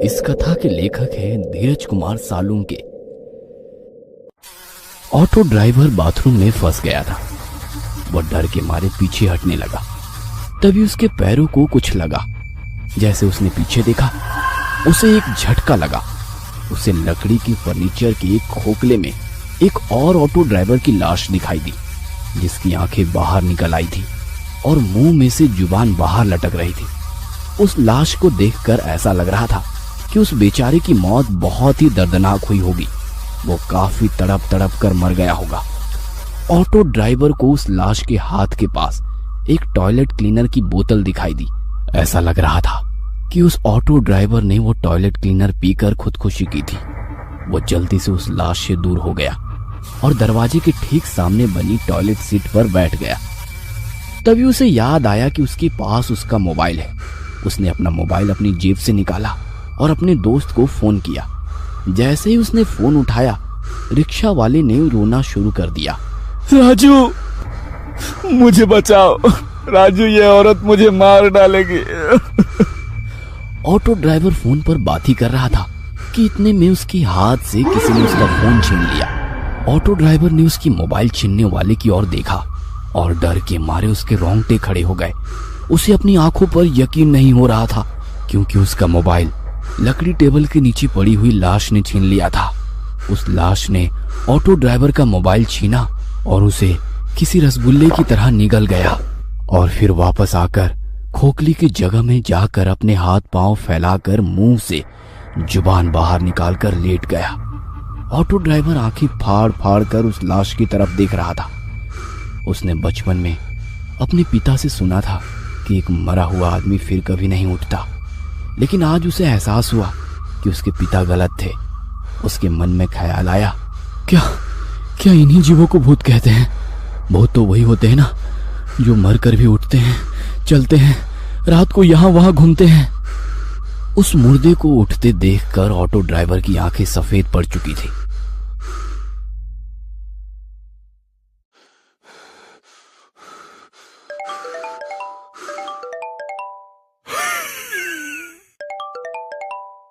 इस कथा के लेखक हैं Dheeraj Kumar Salunke. Auto driver bathroom में फंस गया था। वह डर के मारे पीछे हटने लगा। तभी उसके पैरों को कुछ लगा। जैसे उसने पीछे देखा, उसे एक झटका लगा। उसे लकड़ी की फर्नीचर के एक खोखले में एक और ऑटो ड्राइवर की लाश दिखाई दी, जिसकी आंखें बाहर निकल आई थी और मुंह में से जुबान बाहर लटक रही थी। उस लाश को देखकर ऐसा लग रहा था कि उस बेचारे की मौत बहुत ही दर्दनाक हुई होगी। वो काफी तड़प तड़प कर मर गया होगा। ऑटो ड्राइवर को उस लाश के हाथ के पास एक टॉयलेट क्लीनर की बोतल दिखाई दी। ऐसा लग रहा था कि उस ऑटो ड्राइवर ने वो टॉयलेट क्लीनर पीकर खुदकुशी की थी। वो जल्दी से उस लाश से दूर हो गया और दरवाजे के ठीक सामने बनी टॉयलेट सीट पर बैठ गया। तभी उसे याद आया कि उसके पास उसका मोबाइल है। उसने अपना मोबाइल अपनी जेब से निकाला और अपने दोस्त को फोन किया। जैसे ही उसने फोन उठाया, रिक्शा वाले ने रोना शुरू कर दिया। राजू, मुझे बचाओ राजू, ये औरत मुझे मार डालेगी। ऑटो ड्राइवर फोन पर बात ही कर रहा था कि इतने में उसके हाथ से किसी ने उसका फोन छीन लिया। ऑटो ड्राइवर ने उसकी मोबाइल छीनने वाले की ओर देखा और डर के मारे उसके रोंगटे खड़े हो गए। उसे अपनी आंखों पर यकीन नहीं हो रहा था, क्योंकि उसका मोबाइल लकड़ी टेबल के नीचे पड़ी हुई लाश ने छीन लिया था। उस लाश ने ऑटो ड्राइवर का मोबाइल छीना और उसे किसी रसगुल्ले की तरह निगल गया और फिर वापस आकर खोखली की जगह में जाकर अपने हाथ पांव फैलाकर मुंह से जुबान बाहर निकालकर लेट गया। ऑटो ड्राइवर आंखें फाड़ फाड़ कर उस लाश की तरफ देख रहा था। उसने बचपन में अपने पिता से सुना था कि एक मरा हुआ आदमी फिर कभी नहीं उठता, लेकिन आज उसे एहसास हुआ कि उसके पिता गलत थे। उसके मन में ख्याल आया, क्या इन्हीं जीवों को भूत कहते हैं? भूत तो वही होते हैं ना, जो मरकर भी उठते हैं, चलते हैं, रात को यहां वहां घूमते हैं। उस मुर्दे को उठते देखकर ऑटो ड्राइवर की आंखें सफेद पड़ चुकी थी।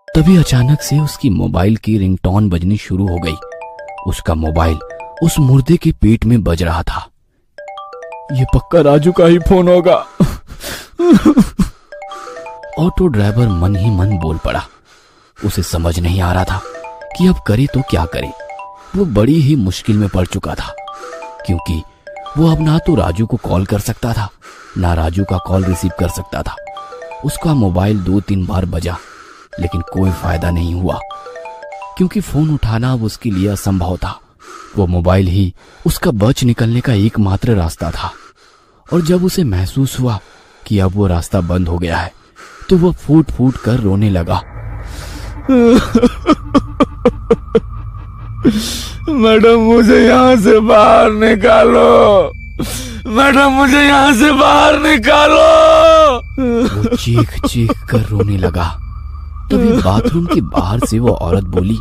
तभी अचानक से उसकी मोबाइल की रिंगटोन बजनी शुरू हो गई। उसका मोबाइल उस मुर्दे के पेट में बज रहा था। ये पक्का राजू का ही फोन होगा। ऑटो ड्राइवर मन ही मन बोल पड़ा। उसे समझ नहीं आ रहा था कि अब करे तो क्या करे। वो बड़ी ही मुश्किल में पड़ चुका था, क्योंकि वो अब ना तो राजू को कॉल कर सकता था, ना राजू का कॉल रिसीव कर सकता था। उसका मोबाइल 2-3 बार बजा, लेकिन कोई फायदा नहीं हुआ, क्योंकि फोन उठाना अब उसके लिए असंभव था। वो मोबाइल ही उसका बच निकलने का एकमात्र रास्ता था। और जब उसे महसूस हुआ कि अब वो रास्ता बंद हो गया है, तो वो फूट फूट कर रोने लगा। मैडम, मुझे यहाँ से बाहर निकालो। मैडम, मुझे यहाँ से बाहर निकालो। वो चीख चीख कर रोने लगा। तभी बाथरूम के बाहर से वो औरत बोली,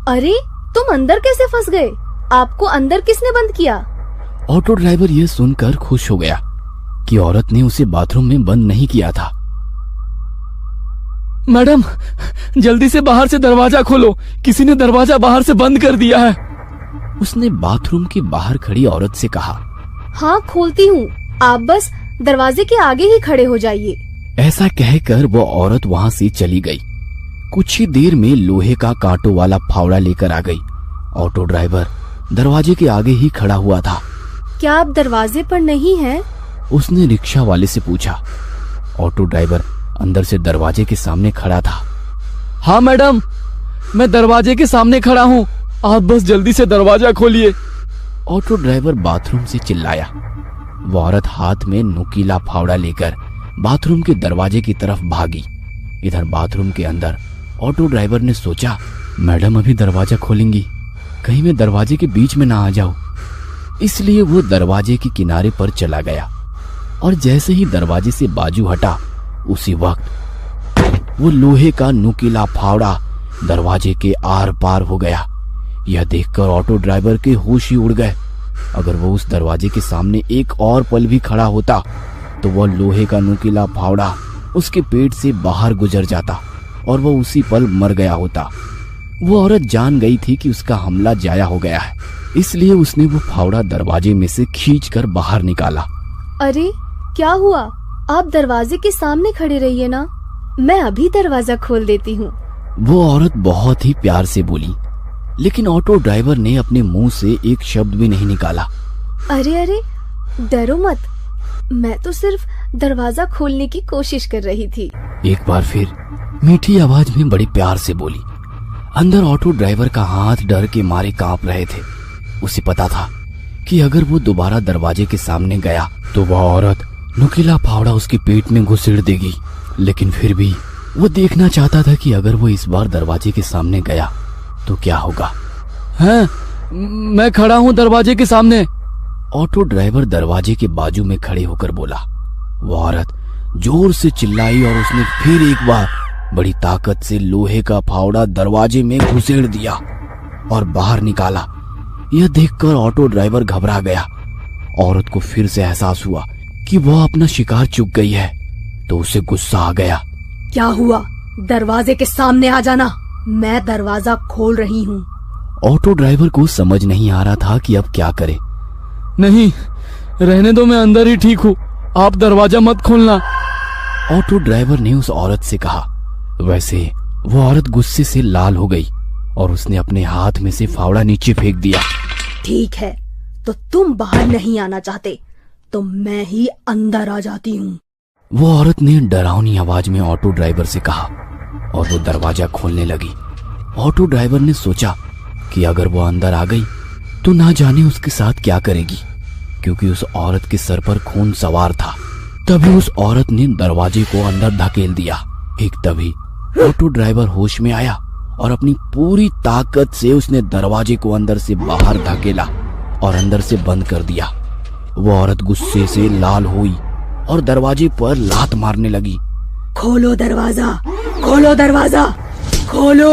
अरे तुम अंदर कैसे फंस गए? आपको अंदर किसने बंद किया? ऑटो ड्राइवर यह सुनकर खुश हो गया कि औरत ने उसे बाथरूम में बंद नहीं किया था। मैडम, जल्दी से बाहर से दरवाजा खोलो, किसी ने दरवाजा बाहर से बंद कर दिया है। उसने बाथरूम के बाहर खड़ी औरत से कहा। हाँ, खोलती हूँ, आप बस दरवाजे के आगे ही खड़े हो जाइए। ऐसा कहकर वो औरत वहाँ से चली गई। कुछ ही देर में लोहे का कांटों वाला फावड़ा लेकर आ गई। ऑटो ड्राइवर दरवाजे के आगे ही खड़ा हुआ था। क्या आप दरवाजे पर नहीं हैं? उसने रिक्शा वाले से पूछा। ऑटो ड्राइवर अंदर से दरवाजे के सामने खड़ा था। हाँ मैडम, मैं दरवाजे के सामने खड़ा हूँ, आप बस जल्दी से दरवाजा खोलिए। ऑटो ड्राइवर बाथरूम से चिल्लाया। वो औरत हाथ में नुकीला फावड़ा लेकर बाथरूम के दरवाजे की तरफ भागी। इधर बाथरूम के अंदर ऑटो ड्राइवर ने सोचा, मैडम अभी दरवाजा खोलेंगी, कहीं मैं दरवाजे के बीच में ना आ जाऊं। इसलिए वो दरवाजे के किनारे पर चला गया और जैसे ही दरवाजे से बाजू हटा, उसी वक्त वो लोहे का नुकीला फावड़ा दरवाजे के आर पार हो गया। यह देखकर ऑटो ड्राइवर के होश ही उड़ गए। अगर वो उस दरवाजे के सामने एक और पल भी खड़ा होता, तो वह लोहे का नुकीला फावड़ा उसके पेट से बाहर गुजर जाता और वो उसी पल मर गया होता। वो औरत जान गई थी कि उसका हमला जाया हो गया है, इसलिए उसने वो फावड़ा दरवाजे में से खींचकर बाहर निकाला। अरे क्या हुआ? आप दरवाजे के सामने खड़े रहिए ना, मैं अभी दरवाजा खोल देती हूँ। वो औरत बहुत ही प्यार से बोली, लेकिन ऑटो ड्राइवर ने अपने मुंह से एक शब्द भी नहीं निकाला। अरे अरे डरो मत, मैं तो सिर्फ दरवाजा खोलने की कोशिश कर रही थी। एक बार फिर मीठी आवाज में बड़ी प्यार से बोली। अंदर ऑटो ड्राइवर का हाथ डर के मारे कांप रहे थे। उसे पता था कि अगर वो दोबारा दरवाजे के सामने गया तो वह औरत नुकीला फावड़ा उसके पेट में घुसेड़ देगी। लेकिन फिर भी वो देखना चाहता था कि अगर वो इस बार दरवाजे के सामने गया तो क्या होगा। हैं? मैं खड़ा हूँ दरवाजे के सामने, ऑटो ड्राइवर दरवाजे के बाजू में खड़े होकर बोला। वो औरत जोर से चिल्लाई और उसने फिर एक बार बड़ी ताकत से लोहे का फावड़ा दरवाजे में घुसेड़ दिया और बाहर निकाला। यह देखकर ऑटो ड्राइवर घबरा गया। औरत को फिर से एहसास हुआ कि वह अपना शिकार चूक गई है, तो उसे गुस्सा आ गया। क्या हुआ? दरवाजे के सामने आ जाना, मैं दरवाजा खोल रही हूँ। ऑटो ड्राइवर को समझ नहीं आ रहा था कि अब क्या करे। नहीं, रहने दो, मैं अंदर ही ठीक हूँ, आप दरवाजा मत खोलना, ऑटो ड्राइवर ने उस औरत से कहा। वैसे वो औरत गुस्से से लाल हो गई और उसने अपने हाथ में से फावड़ा नीचे फेंक दिया। ठीक है, तो तुम बाहर नहीं आना चाहते तो मैं ही अंदर आ जाती हूँ। वो औरत ने डरावनी आवाज में ऑटो ड्राइवर से कहा और वो दरवाजा खोलने लगी। ऑटो ड्राइवर ने सोचा कि अगर वो अंदर आ गई तो ना जाने उसके साथ क्या करेगी, क्योंकि उस औरत के सर पर खून सवार था। तभी उस औरत ने दरवाजे को अंदर धकेल दिया। एक तभी ऑटो ड्राइवर होश में आया और अपनी पूरी ताकत से उसने दरवाजे को अंदर से बाहर धकेला और अंदर से बंद कर दिया। वो औरत गुस्से से लाल हुई और दरवाजे पर लात मारने लगी। खोलो दरवाजा, खोलो दरवाजा, खोलो।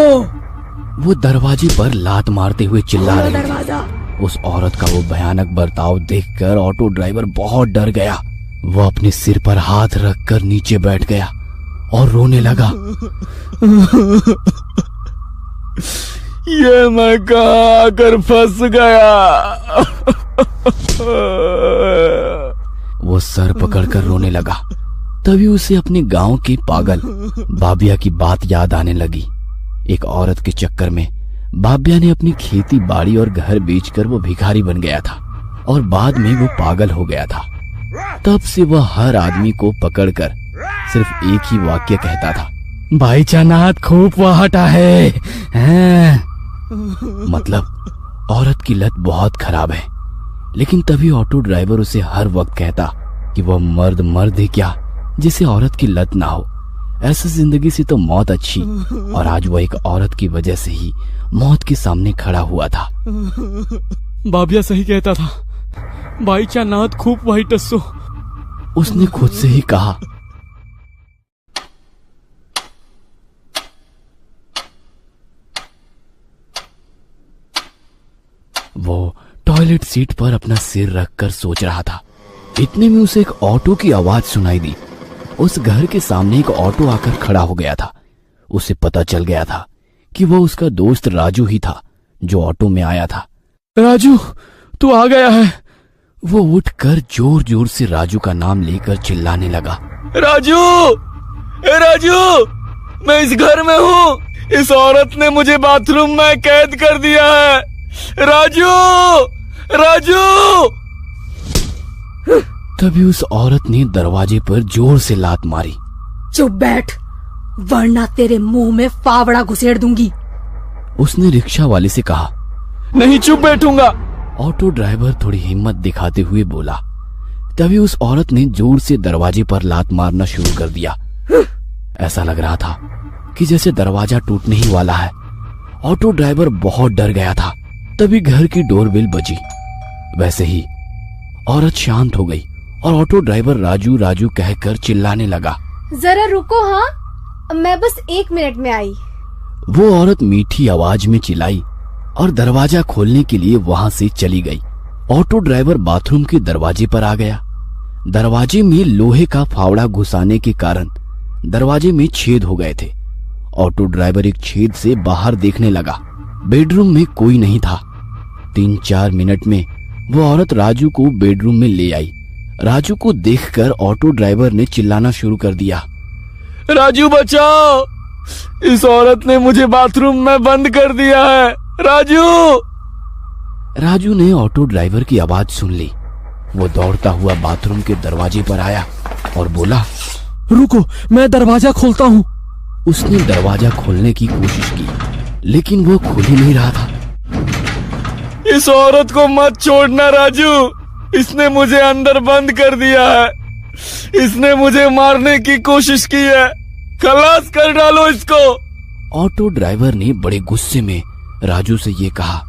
वो दरवाजे पर लात मारते हुए चिल्ला रही थी। उस औरत का वो भयानक बर्ताव देखकर ऑटो ड्राइवर बहुत डर गया। वो अपने सिर पर हाथ रखकर नीचे बैठ गया और रोने लगा। ये मैं कहाँ आकर फंस गया। वो सर पकड़कर रोने लगा। तभी उसे अपने गांव की पागल बाबिया की बात याद आने लगी। एक औरत के चक्कर में बाबिया ने अपनी खेती बाड़ी और घर बेचकर वो भिखारी बन गया था और बाद में वो पागल हो गया था। तब से वह हर आदमी को पकड़कर सिर्फ एक ही वाक्य कहता था, भाई चानात खूब वाहटा है। मतलब औरत की लत बहुत खराब है। लेकिन तभी ऑटो ड्राइवर उसे हर वक्त कहता कि वह मर्द ही क्या जिसे औरत की लत ना हो। ऐसी जिंदगी से तो मौत अच्छी। और आज वह एक औरत की वजह से ही मौत के सामने खड़ा हुआ था। बाबिया सही कहता था, भाई चानात खूब वाइट टस्सो, उसने खुद से ही कहा। वो टॉयलेट सीट पर अपना सिर रखकर सोच रहा था। इतने में उसे एक ऑटो की आवाज सुनाई दी। उस घर के सामने एक ऑटो आकर खड़ा हो गया था। उसे पता चल गया था कि वो उसका दोस्त राजू ही था जो ऑटो में आया था। राजू, तू आ गया है। वो उठकर जोर जोर से राजू का नाम लेकर चिल्लाने लगा। राजू, राजू, मैं इस घर में हूँ। इस औरत ने मुझे बाथरूम में कैद कर दिया है। राजू, राजू। तभी उस औरत ने दरवाजे पर जोर से लात मारी। चुप बैठ, वरना तेरे मुंह में फावड़ा घुसेड़ दूंगी, उसने रिक्शा वाले से कहा। नहीं, चुप बैठूंगा। ऑटो ड्राइवर थोड़ी हिम्मत दिखाते हुए बोला। तभी उस औरत ने जोर से दरवाजे पर लात मारना शुरू कर दिया। ऐसा लग रहा था कि जैसे दरवाजा टूटने ही वाला है। ऑटो ड्राइवर बहुत डर गया था। तभी घर की डोरबेल बजी। वैसे ही औरत शांत हो गई और ऑटो ड्राइवर राजू राजू कहकर चिल्लाने लगा। जरा रुको, हाँ, मैं बस 1 मिनट में आई। वो औरत मीठी आवाज में चिल्लाई और दरवाजा खोलने के लिए वहां से चली गई। ऑटो ड्राइवर बाथरूम के दरवाजे पर आ गया। दरवाजे में लोहे का फावड़ा घुसाने के कारण दरवाजे में छेद हो गए थे ऑटो ड्राइवर एक छेद से बाहर देखने लगा। बेडरूम में कोई नहीं था। 3-4 मिनट में वो औरत राजू को बेडरूम में ले आई। राजू को देखकर ऑटो ड्राइवर ने चिल्लाना शुरू कर दिया, राजू बचाओ, इस औरत ने मुझे बाथरूम में बंद कर दिया है। राजू! राजू ने ऑटो ड्राइवर की आवाज सुन ली। वो दौड़ता हुआ बाथरूम के दरवाजे पर आया और बोला, रुको, मैं दरवाजा खोलता हूँ। उसने दरवाजा खोलने की कोशिश की, लेकिन वो खुल ही नहीं रहा था। इस औरत को मत छोड़ना राजू, इसने मुझे अंदर बंद कर दिया है। इसने मुझे मारने की कोशिश की है, खलास कर डालो इसको। ऑटो ड्राइवर ने बड़े गुस्से में राजू से ये कहा।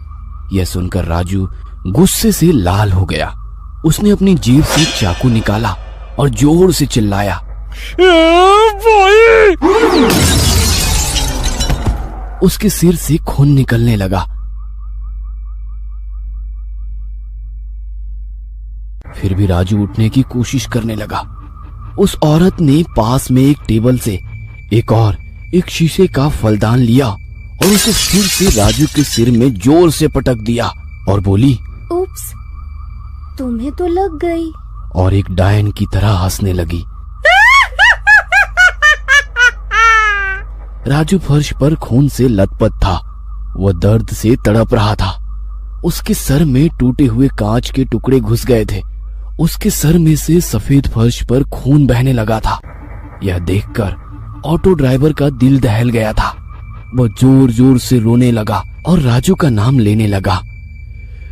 यह सुनकर राजू गुस्से से लाल हो गया। उसने अपनी जेब से चाकू निकाला और जोर से चिल्लाया, उसके सिर से खून निकलने लगा। फिर भी राजू उठने की कोशिश करने लगा। उस औरत ने पास में एक टेबल से एक शीशे का फलदान लिया और उसे फिर से राजू के सिर में जोर से पटक दिया और बोली, उप्स, तुम्हें तो लग गई। और एक डायन की तरह हंसने लगी। राजू फर्श पर खून से लथपथ था। वह दर्द से तड़प रहा था। उसके सर में टूटे हुए कांच के टुकड़े घुस गए थे। उसके सर में से सफेद फर्श पर खून बहने लगा था। यह देखकर ऑटो ड्राइवर का दिल दहल गया था। वह जोर जोर से रोने लगा और राजू का नाम लेने लगा।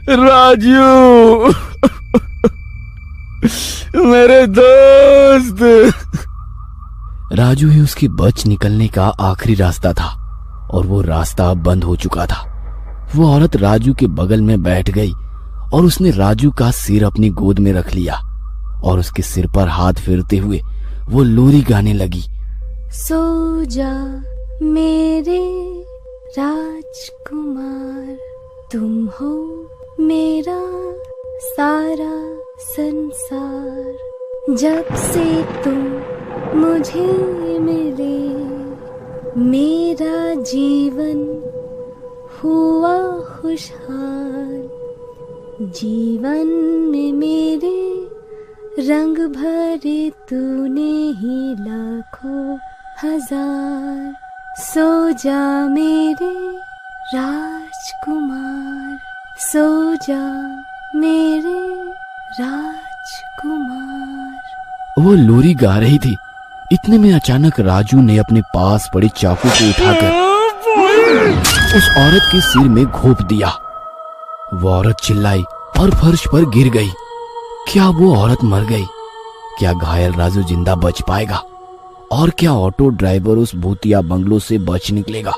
राजू, मेरे दोस्त। राजू ही उसके बच निकलने का आखिरी रास्ता था और वो रास्ता अब बंद हो चुका था। वो औरत राजू के बगल में बैठ गई और उसने राजू का सिर अपनी गोद में रख लिया और उसके सिर पर हाथ फेरते हुए वो लोरी गाने लगी। सो जा मेरे राजकुमार, तुम हो मेरा सारा संसार। जब से तुम मुझे मिले, मेरा जीवन हुआ खुशहाल। जीवन में मेरे रंग भरे तूने ही लाखों हजार। सो जा मेरे राजकुमार, सो जा मेरे राजकुमार। वो लोरी गा रही थी। इतने में अचानक राजू ने अपने पास पड़े चाकू को उठाकर उस औरत के सिर में घोंप दिया। वो औरत चिल्लाई और फर्श पर गिर गई। क्या वो औरत मर गई? क्या घायल राजू जिंदा बच पाएगा? और क्या ऑटो ड्राइवर उस भूतिया बंगलो से बच निकलेगा?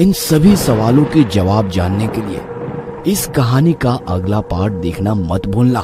इन सभी सवालों के जवाब जानने के लिए इस कहानी का अगला पार्ट देखना मत भूलना।